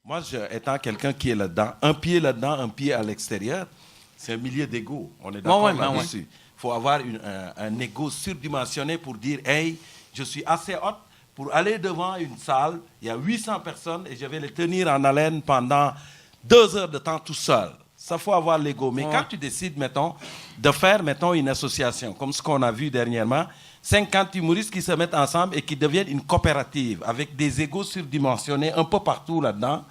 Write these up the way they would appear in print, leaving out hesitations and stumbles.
Moi, étant quelqu'un qui est là-dedans, un pied là-dedans, un pied à l'extérieur, c'est un milieu d'ego. On est d'accord là-dessus. Il faut avoir un ego surdimensionné pour dire « Hey, je suis assez haute pour aller devant une salle, il y a 800 personnes et je vais les tenir en haleine pendant 2 heures de temps tout seul. » Ça, faut avoir l'ego. Mais quand tu décides, mettons, de faire, mettons, une association, comme ce qu'on a vu dernièrement, 50 humoristes qui se mettent ensemble et qui deviennent une coopérative avec des égos surdimensionnés un peu partout là-dedans,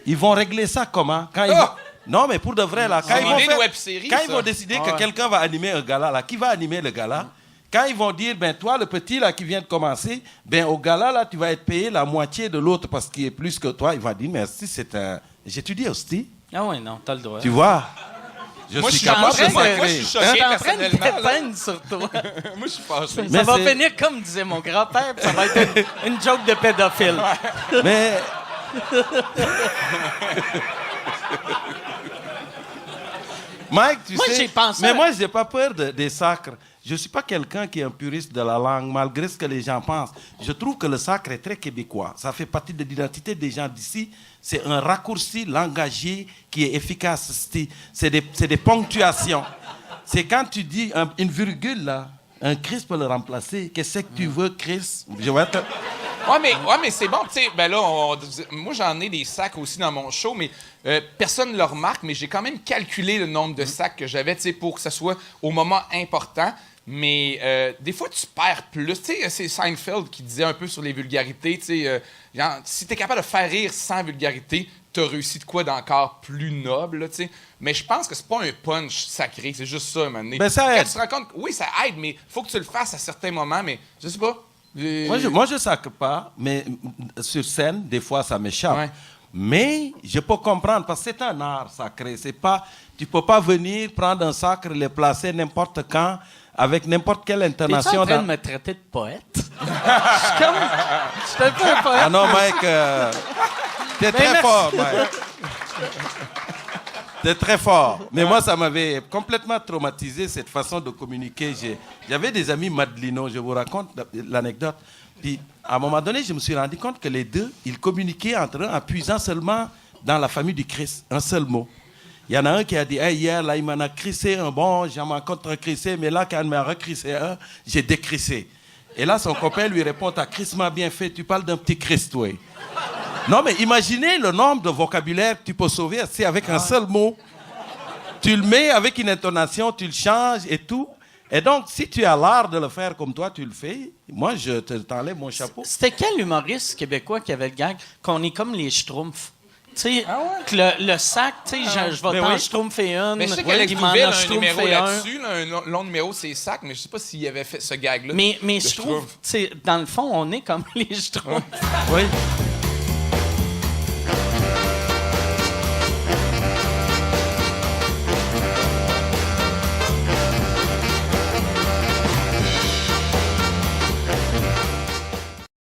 ils vont régler ça comment? Quand ils vont... Non, mais pour de vrai, là, quand ils vont décider que quelqu'un va animer un gala, là, qui va animer le gala? Quand ils vont dire, ben toi, le petit là qui vient de commencer, ben au gala, là, tu vas être payé la moitié de l'autre parce qu'il est plus que toi, il va dire, merci, c'est un... J'étudie hostie. Ah oui, non, t'as le droit. Tu vois? Moi, je suis capable de moi, je suis choqué personnellement. Peine sur toi. Moi, je suis fâché. Ça va finir comme disait mon grand-père, puis ça va être une joke de pédophile. Mais... Mike, tu sais... J'ai pensé... Mais moi, je n'ai pas peur des sacres. Je ne suis pas quelqu'un qui est un puriste de la langue, malgré ce que les gens pensent. Je trouve que le sacre est très québécois. Ça fait partie de l'identité des gens d'ici. C'est un raccourci langagier qui est efficace. C'est des ponctuations. C'est quand tu dis une virgule, là, un Chris peut le remplacer. Qu'est-ce que tu veux, Chris? Je vais te... Ouais, mais c'est bon, tu sais, ben là, moi, j'en ai des sacs aussi dans mon show, mais personne ne le remarque, mais j'ai quand même calculé le nombre de sacs que j'avais, tu sais, pour que ça soit au moment important. Mais des fois, tu perds plus. Tu sais, c'est Seinfeld qui disait un peu sur les vulgarités, tu sais, genre, si t'es capable de faire rire sans vulgarité, t'as réussi de quoi d'encore plus noble, tu sais. Mais je pense que c'est pas un punch sacré, c'est juste ça, à un moment donné. Ben, ça aide. Quand tu te rends compte, oui, ça aide, mais faut que tu le fasses à certains moments, mais je sais pas. Moi, je sacre pas, mais sur scène, des fois, ça m'échappe. Ouais. Mais je peux comprendre, parce que c'est un art sacré. C'est pas, tu peux pas venir prendre un sacre, le placer n'importe quand, avec n'importe quelle intonation. T'es en train de me traiter de poète? Je suis un peu un poète. Ah non, Mike, t'es très fort, Mike. T'es très fort. Mais moi, ça m'avait complètement traumatisé, cette façon de communiquer. J'avais des amis madelinos, je vous raconte l'anecdote. Puis, à un moment donné, je me suis rendu compte que les deux, ils communiquaient entre eux en puisant seulement dans la famille du Christ, un seul mot. Il y en a un qui a dit hey, hier, là, il m'en a crissé un bon, j'en m'en contre crissé, mais là, quand il m'a recrissé un, j'ai décrissé. Et là, son copain lui répond t'as crissement bien fait, tu parles d'un petit Christ, oui. Non, mais imaginez le nombre de vocabulaire que tu peux sauver c'est avec un seul mot. Tu le mets avec une intonation, tu le changes et tout. Et donc, si tu as l'art de le faire comme toi, tu le fais. Moi, je t'enlève mon chapeau. C'était quel humoriste québécois qui avait le gag qu'on est comme les schtroumpfs? Tu sais, que le sac, tu sais, je vais t'en schtroumpfer une. Mais je sais qu'Alex Bouville a un numéro là-dessus, là, un long numéro, c'est sac, mais je sais pas s'il avait fait ce gag-là. Mais je trouve, tu sais, dans le fond, on est comme les schtroumpfs. Oui.